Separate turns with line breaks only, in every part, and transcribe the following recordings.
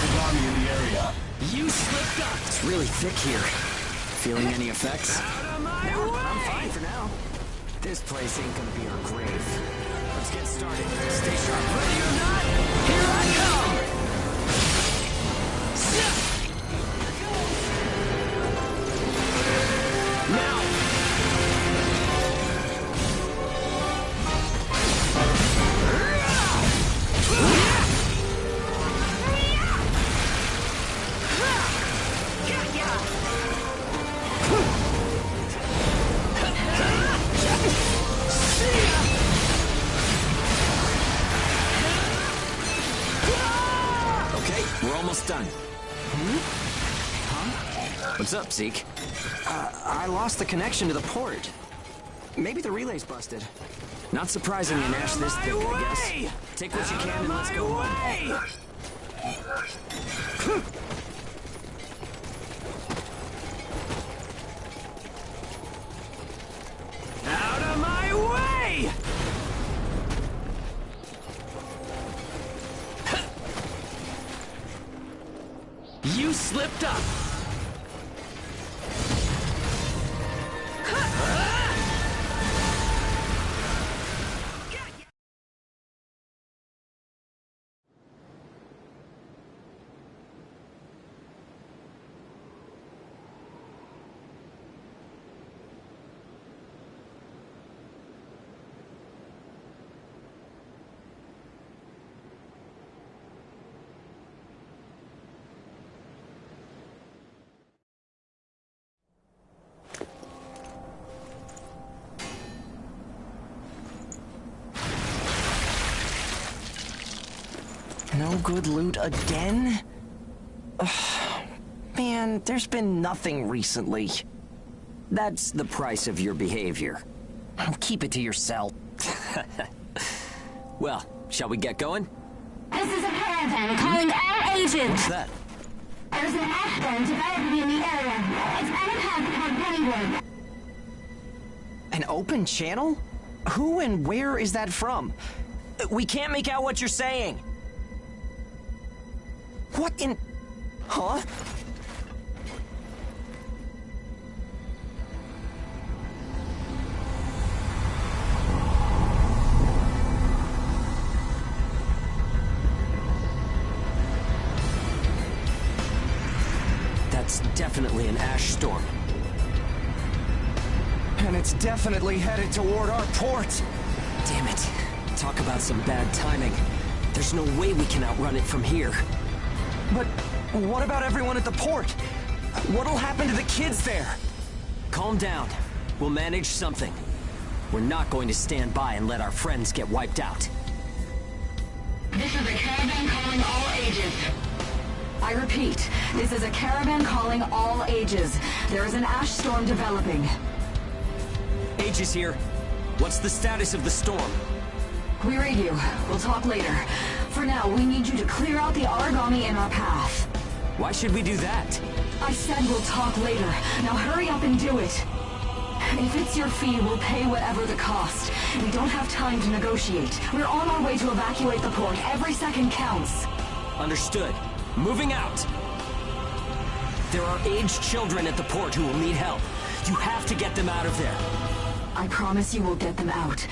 Aragami in the area.
You slipped up!
It's really thick here. Feeling any effects?
Out of my
No,
way!
I'm fine for now. This place ain't gonna be our grave. Let's get started. Stay sharp.
Ready or not, here I come! Now!
Okay, we're almost done. What's up, Zeke?
I lost the connection to the port. Maybe the relay's busted.
Not surprising in Ash this thick, I guess. Take what you can and let's go home.
Out of my way! You slipped up!
No good loot again? Ugh, man, there's been nothing recently.
That's the price of your behavior.
Keep it to yourself.
Well, shall we get going?
This is a caravan calling all agents.
What's that?
There's an ashburn developing in the area. It's on a path toward Pennyward.
An open channel? Who and where is that from? We can't make out what you're saying. What in... Huh?
That's definitely an ash storm.
And it's definitely headed toward our port.
Damn it. Talk about some bad timing. There's no way we can outrun it from here.
But what about everyone at the port? What'll happen to the kids there?
Calm down. We'll manage something. We're not going to stand by and let our friends get wiped out.
This is a caravan calling all ages.
I repeat, this is a caravan calling all ages. There is an ash storm developing.
Age is here. What's the status of the storm?
We read you. We'll talk later. For now, we need you to clear out the Aragami in our path.
Why should we do that?
I said we'll talk later. Now hurry up and do it. If it's your fee, we'll pay whatever the cost. We don't have time to negotiate. We're on our way to evacuate the port. Every second counts.
Understood. Moving out. There are aged children at the port who will need help. You have to get them out of there.
I promise you we'll get them out.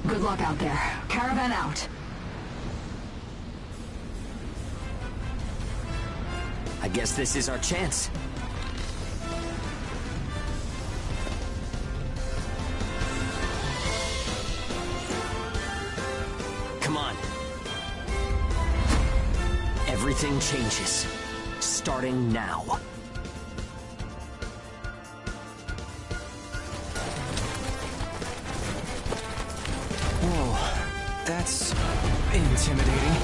Good luck out there. Caravan out.
I guess this is our chance. Come on. Everything changes. Starting now.
Whoa, that's intimidating.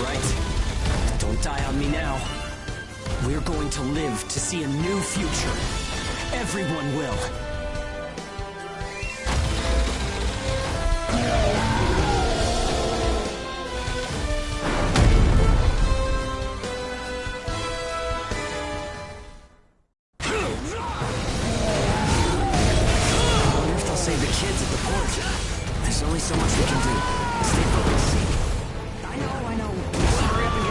Right. Don't die on me now. We're going to live to see a new future. Everyone will.
Save the kids at the port. There's only so much we can do. Stay focused. I know. Hurry up and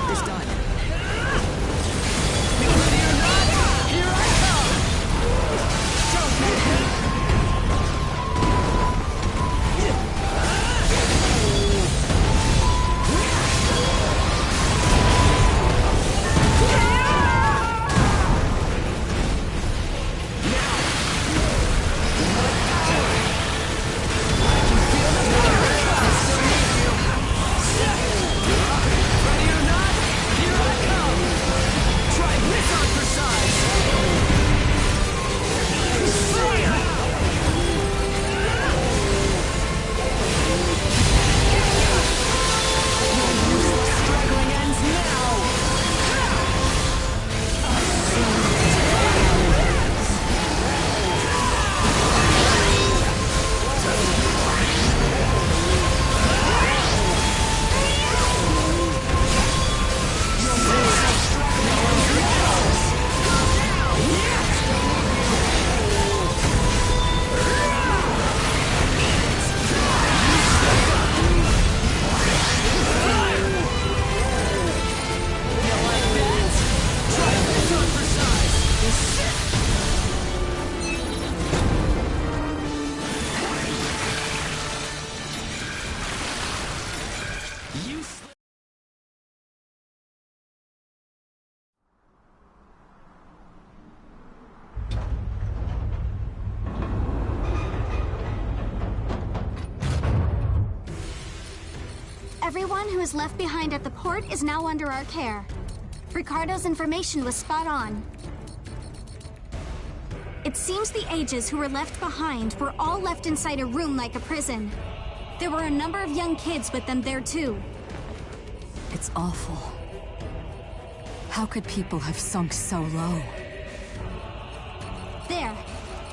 Everyone who is left behind at the port is now under our care. Ricardo's information was spot on. It seems the Ages who were left behind were all left inside a room like a prison. There were a number of young kids with them there too.
It's awful. How could people have sunk so low?
There.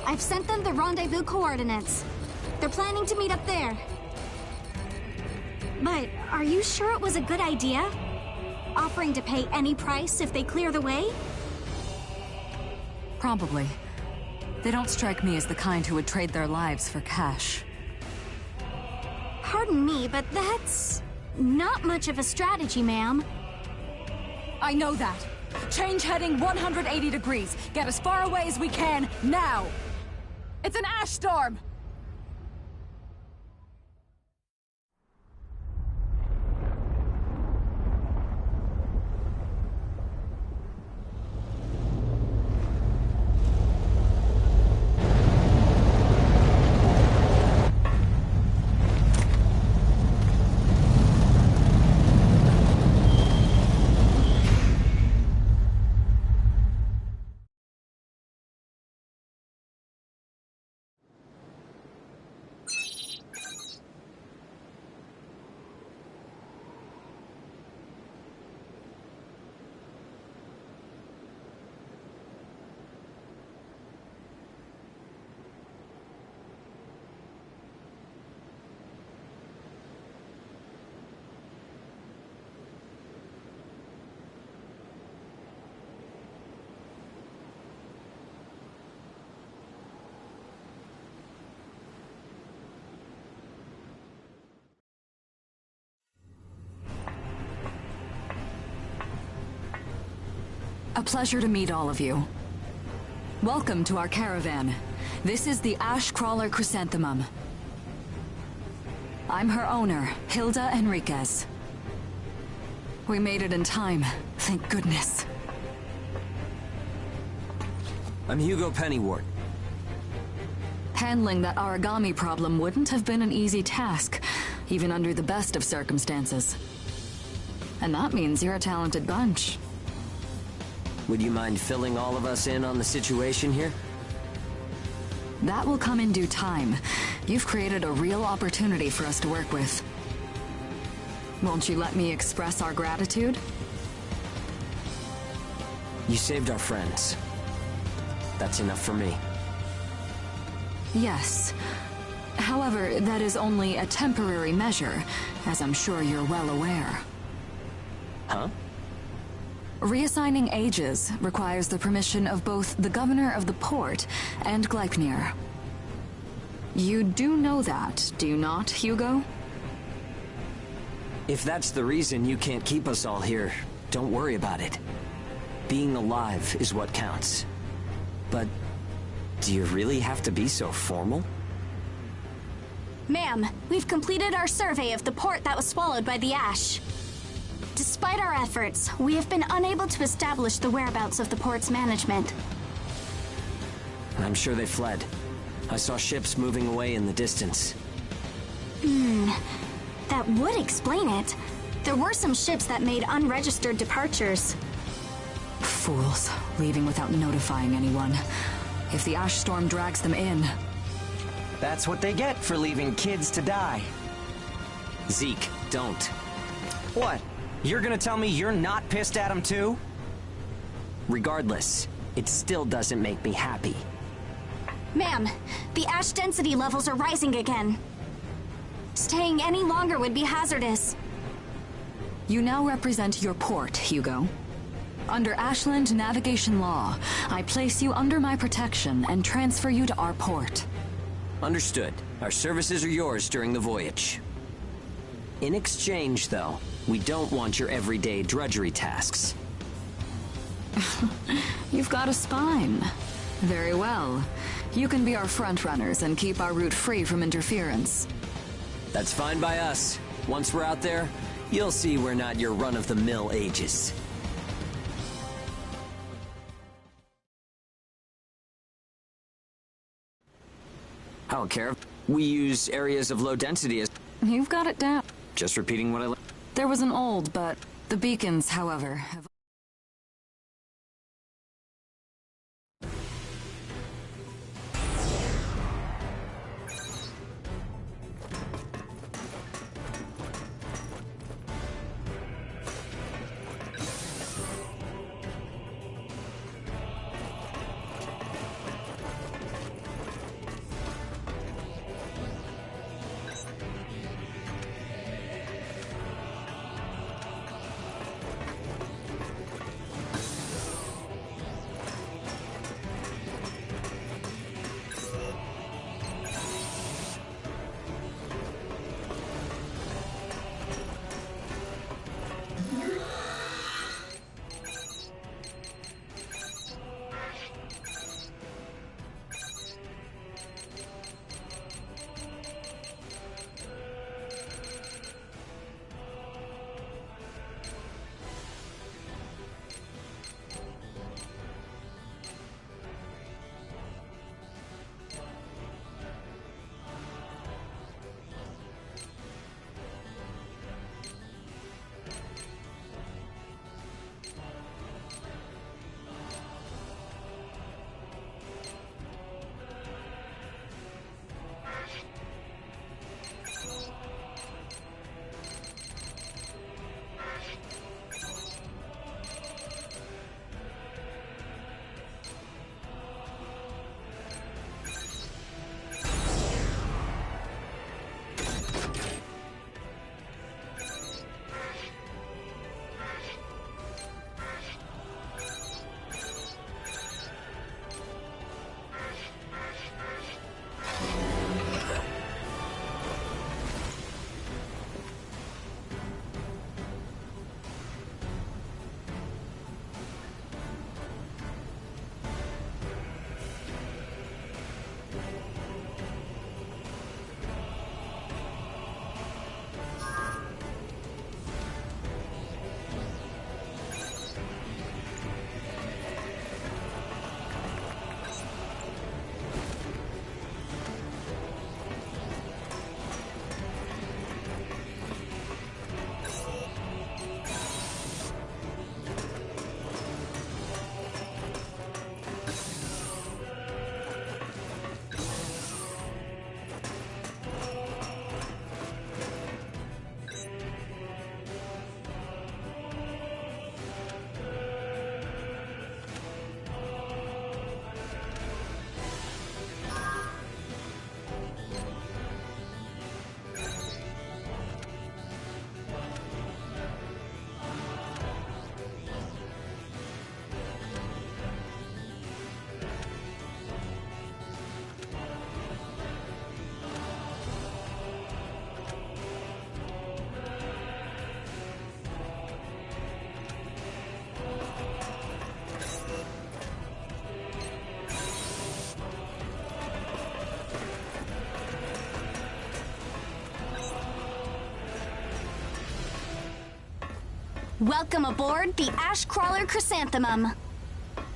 I've sent them the rendezvous coordinates. They're planning to meet up there. But are you sure it was a good idea? Offering to pay any price if they clear the way?
Probably. They don't strike me as the kind who would trade their lives for cash.
Pardon me, but that's not much of a strategy, ma'am.
I know that. Change heading 180 degrees. Get as far away as we can, now! It's an ash storm! A pleasure to meet all of you. Welcome to our caravan. This is the Ash Crawler Chrysanthemum. I'm her owner, Hilda Enriquez. We made it in time, thank goodness.
I'm Hugo Pennywort.
Handling that origami problem wouldn't have been an easy task, even under the best of circumstances. And that means you're a talented bunch.
Would you mind filling all of us in on the situation here?
That will come in due time. You've created a real opportunity for us to work with. Won't you let me express our gratitude?
You saved our friends. That's enough for me.
Yes. However, that is only a temporary measure, as I'm sure you're well aware.
Huh?
Reassigning Ages requires the permission of both the governor of the port and Gleipnir. You do know that, do you not, Hugo?
If that's the reason you can't keep us all here, don't worry about it. Being alive is what counts. But do you really have to be so formal?
Ma'am, we've completed our survey of the port that was swallowed by the ash. Despite our efforts, we have been unable to establish the whereabouts of the port's management.
I'm sure they fled. I saw ships moving away in the distance.
That would explain it. There were some ships that made unregistered departures.
Fools, leaving without notifying anyone. If the ash storm drags them in...
That's what they get for leaving kids to die.
Zeke, don't.
What? You're gonna tell me you're not pissed at him too?
Regardless, it still doesn't make me happy.
Ma'am, the ash density levels are rising again. Staying any longer would be hazardous.
You now represent your port, Hugo. Under Ashland navigation law, I place you under my protection and transfer you to our port.
Understood. Our services are yours during the voyage. In exchange, though, we don't want your everyday drudgery tasks.
You've got a spine. Very well. You can be our front runners and keep our route free from interference.
That's fine by us. Once we're out there, you'll see we're not your run-of-the-mill Ages. I don't care. We use areas of low density as...
You've got it down.
Just repeating what I...
There was an old, but the beacons, however, have...
Welcome aboard the Ashcrawler Chrysanthemum.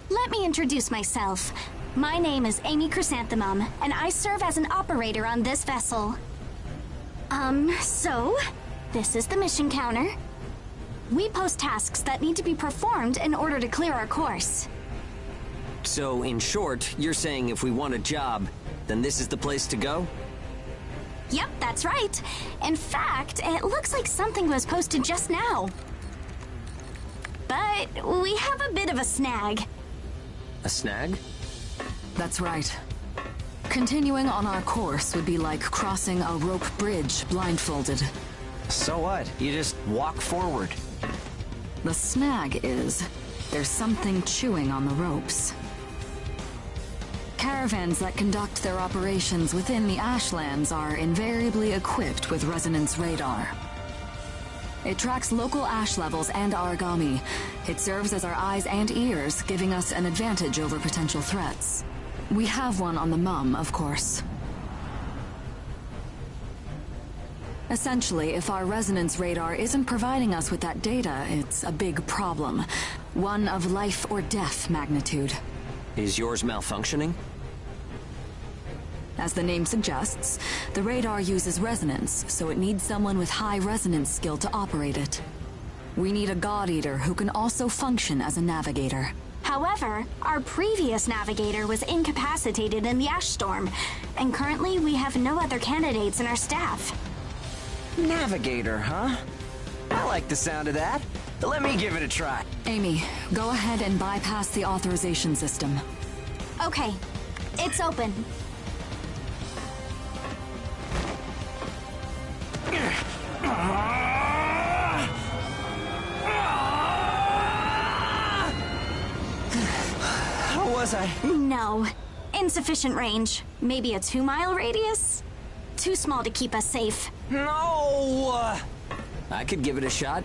Let me introduce myself. My name is Amy Chrysanthemum, and I serve as an operator on this vessel. So, this is the mission counter. We post tasks that need to be performed in order to clear our course.
So, in short, you're saying if we want a job, then this is the place to go?
Yep, that's right. In fact, it looks like something was posted just now. But we have a bit of a snag.
A snag?
That's right. Continuing on our course would be like crossing a rope bridge blindfolded.
So what? You just walk forward.
The snag is, there's something chewing on the ropes. Caravans that conduct their operations within the Ashlands are invariably equipped with resonance radar. It tracks local ash levels and origami. It serves as our eyes and ears, giving us an advantage over potential threats. We have one on the Mum, of course. Essentially, if our resonance radar isn't providing us with that data, it's a big problem. One of life or death magnitude.
Is yours malfunctioning?
As the name suggests, the radar uses resonance, so it needs someone with high resonance skill to operate it. We need a God Eater who can also function as a navigator.
However, our previous navigator was incapacitated in the ash storm, and currently we have no other candidates in our staff.
Navigator, huh? I like the sound of that. Let me give it a try.
Amy, go ahead and bypass the authorization system.
Okay, it's open.
How was I?
No. Insufficient range. Maybe a 2-mile radius? Too small to keep us safe.
No!
I could give it a shot.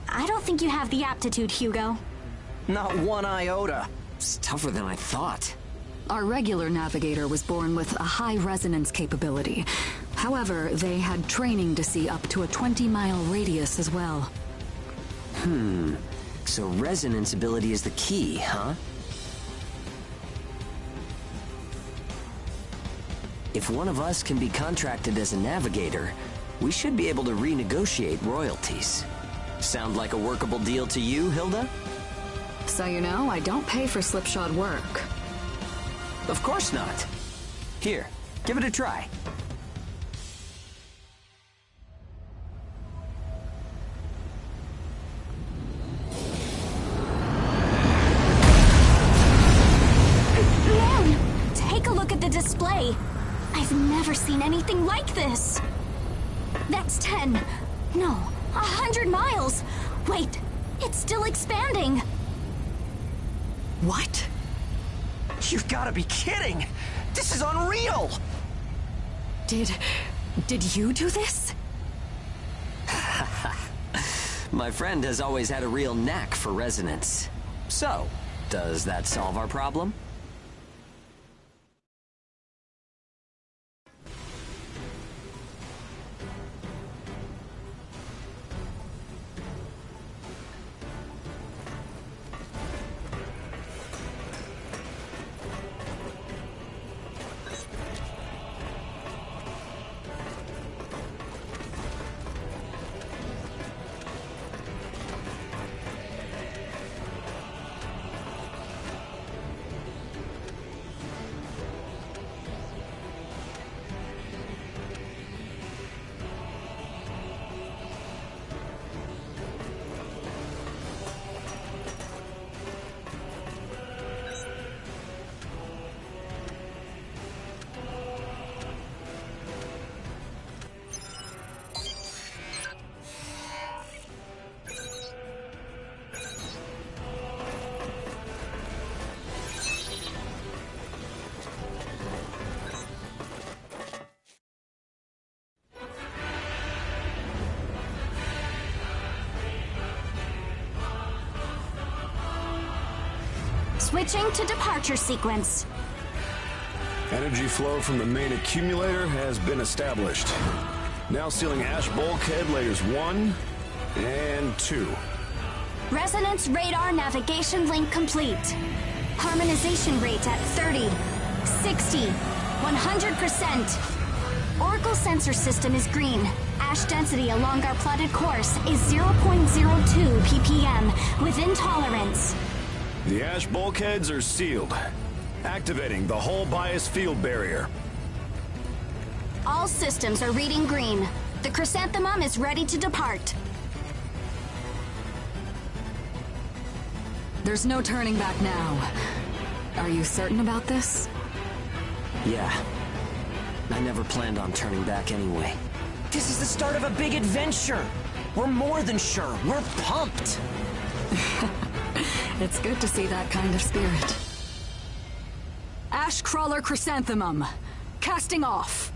I don't think you have the aptitude, Hugo.
Not one iota.
It's tougher than I thought.
Our regular navigator was born with a high resonance capability. However, they had training to see up to a 20-mile radius as well.
So resonance ability is the key, huh? If one of us can be contracted as a navigator, we should be able to renegotiate royalties. Sound like a workable deal to you, Hilda?
So you know, I don't pay for slipshod work.
Of course not. Here, give it a try.
Man, take a look at the display. I've never seen anything like this. That's 10. No, 100 miles. Wait, it's still expanding.
What?
You've got to be kidding! This is unreal!
Did you do this?
My friend has always had a real knack for resonance. So, does that solve our problem?
Switching to departure sequence.
Energy flow from the main accumulator has been established. Now sealing ash bulkhead layers 1 and 2.
Resonance radar navigation link complete. Harmonization rate at 30, 60, 100%. Oracle sensor system is green. Ash density along our plotted course is 0.02 ppm, within tolerance.
The ash bulkheads are sealed, activating the hull bias field barrier.
All systems are reading green. The Chrysanthemum is ready to depart.
There's no turning back now. Are you certain about this?
Yeah. I never planned on turning back anyway.
This is the start of a big adventure! We're more than sure, we're pumped!
It's good to see that kind of spirit. Ashcrawler Chrysanthemum, casting off.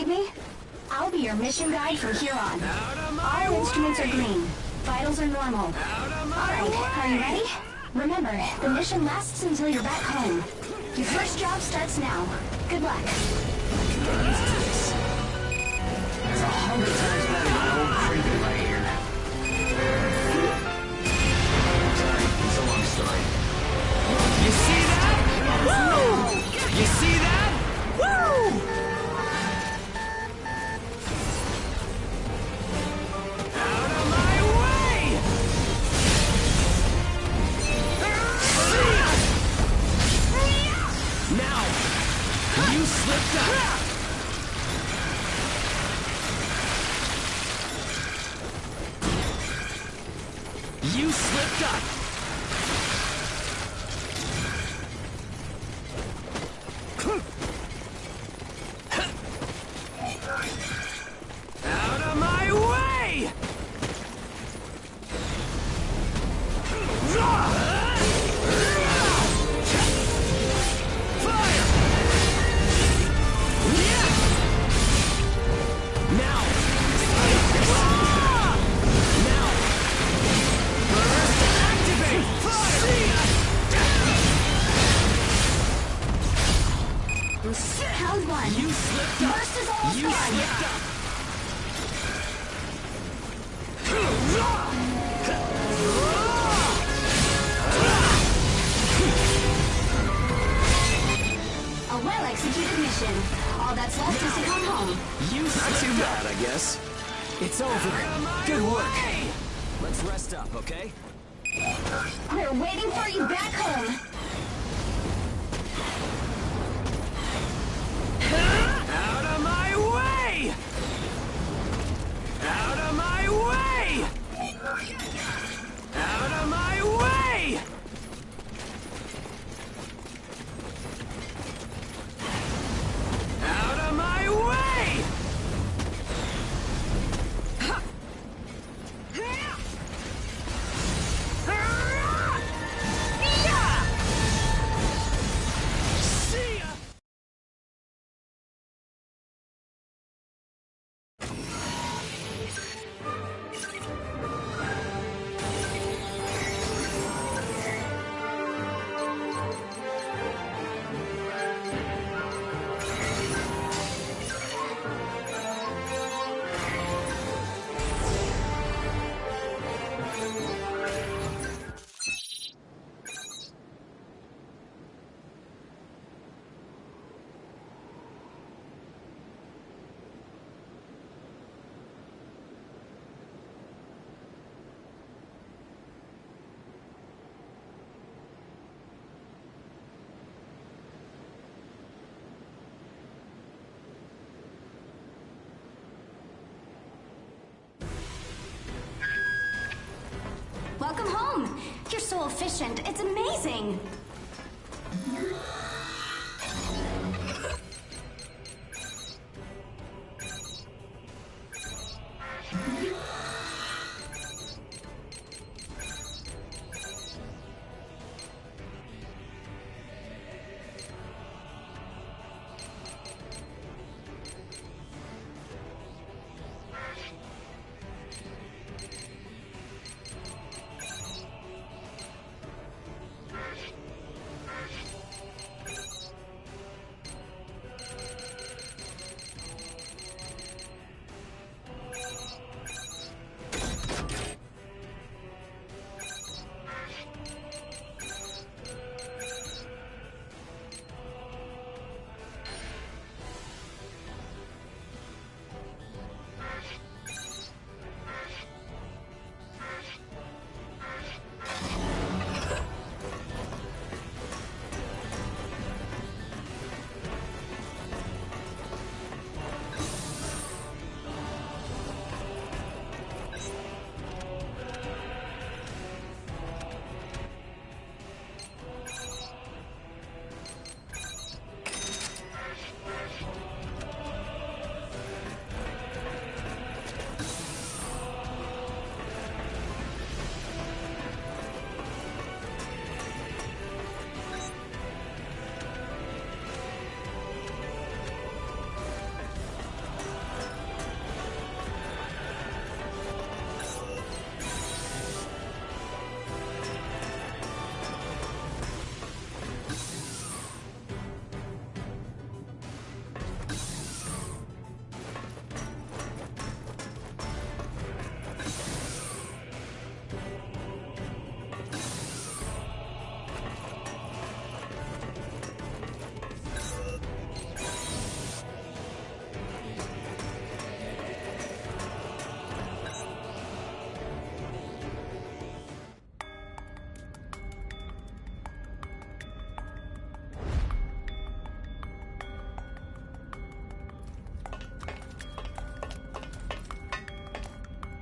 need me? I'll be your mission guide from here on.
Out of my
All instruments are
way!
green. Vitals are normal.
Out of my
Alright, are you ready? Remember, the mission lasts until you're back home. Your first job starts now. Good luck.
It's 100 times better than old creepy right here. Sorry, it's a long story.
You see that? Woo! You see that? Woo! Out of my way! Now, you slipped up. You slipped up. Out of my way! Fire! Now! Now! Burst activate!
Round one.
You slipped up!
Burst is almost
You
gone.
slipped up!
A well-executed mission. All that's left is to come home.
You
Not too
slipped up!
bad, I guess. It's over. Good work. Let's rest up, okay?
We're waiting for you back home.
Out of my way! Out of my way! Out of my way! Out of my way! See ya!
Welcome home. You're so efficient. It's amazing.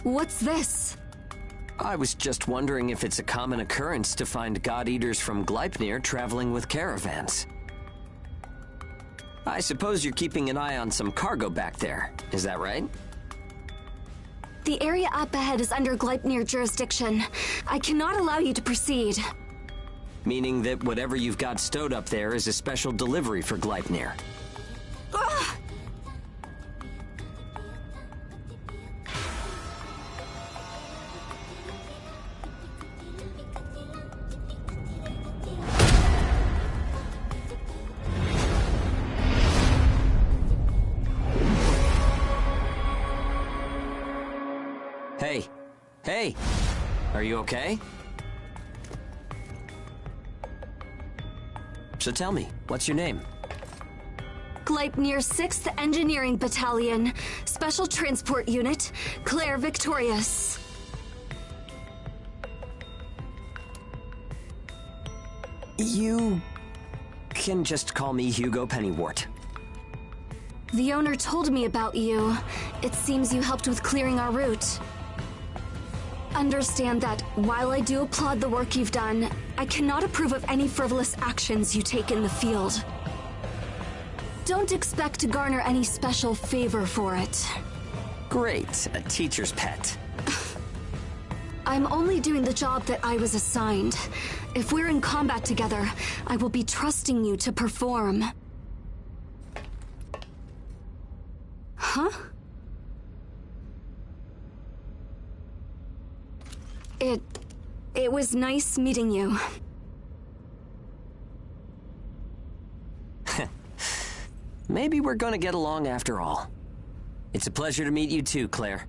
What's this?
I was just wondering if it's a common occurrence to find God-Eaters from Gleipnir traveling with caravans. I suppose you're keeping an eye on some cargo back there, is that right?
The area up ahead is under Gleipnir jurisdiction. I cannot allow you to proceed.
Meaning that whatever you've got stowed up there is a special delivery for Gleipnir.
Ugh!
Hey. Hey! Are you okay? So tell me, what's your name?
Gleipnir 6th Engineering Battalion, Special Transport Unit, Claire Victorious.
You can just call me Hugo Pennywort.
The owner told me about you. It seems you helped with clearing our route. Understand that while I do applaud the work you've done, I cannot approve of any frivolous actions you take in the field. Don't expect to garner any special favor for it.
Great, a teacher's pet.
I'm only doing the job that I was assigned. If we're in combat together, I will be trusting you to perform. Huh? It was nice meeting you.
Maybe we're gonna get along after all. It's a pleasure to meet you too, Claire.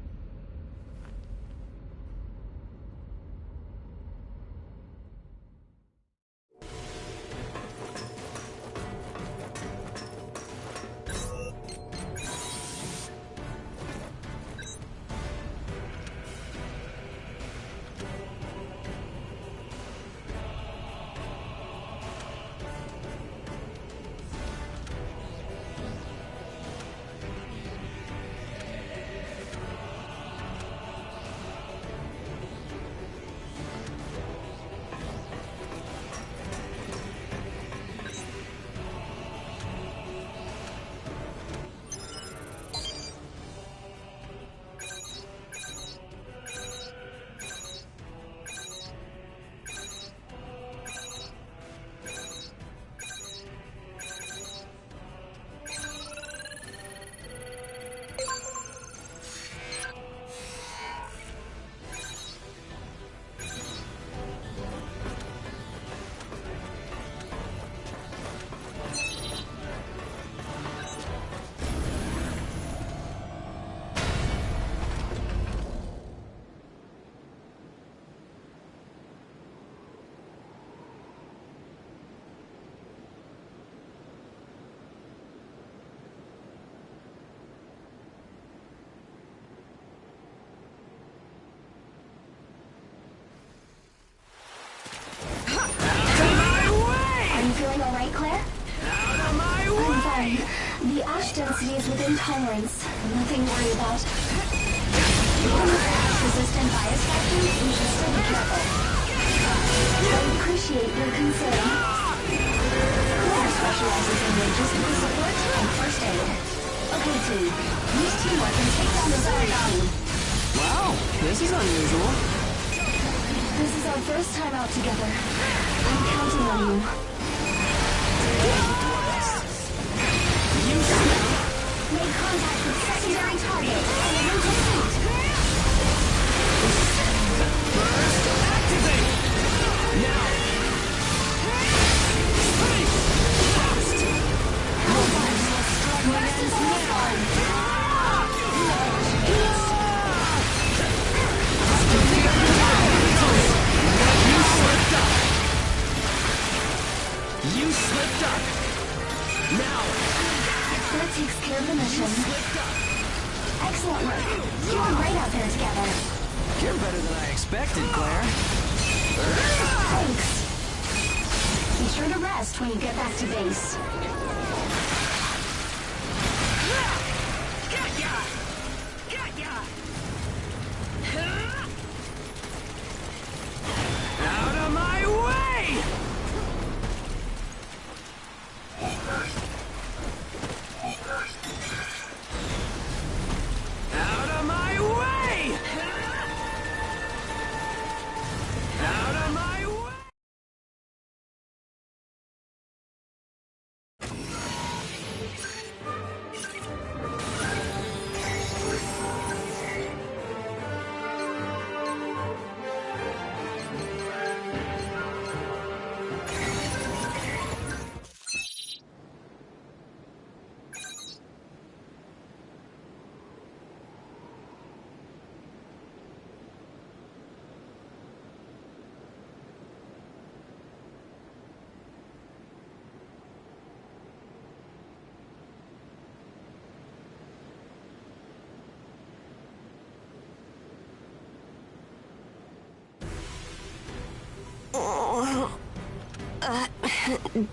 density is within tolerance. Nothing to worry about. Even with ash-resistant bias factors, you should still be careful. I appreciate your concern. Claire specializes in logistical support and first aid. Okay, team. Use teamwork and take down the Zaragani.
Wow, this is unusual.
This is our first time out together. I'm counting on you. Make contact with secondary target and in pursuit.
Burst activate! Now! Fast!
Burst is almost on.
You slipped up! Now!
That takes care of the mission. Excellent work. You were great out there together.
You're better than I expected, Claire.
Thanks. Be sure to rest when you get back to base.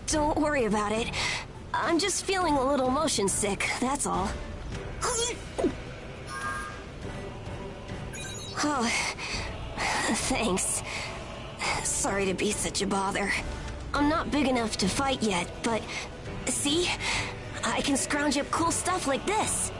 Don't worry about it. I'm just feeling a little motion sick, that's all. Oh, thanks. Sorry to be such a bother. I'm not big enough to fight yet, but see? I can scrounge up cool stuff like this.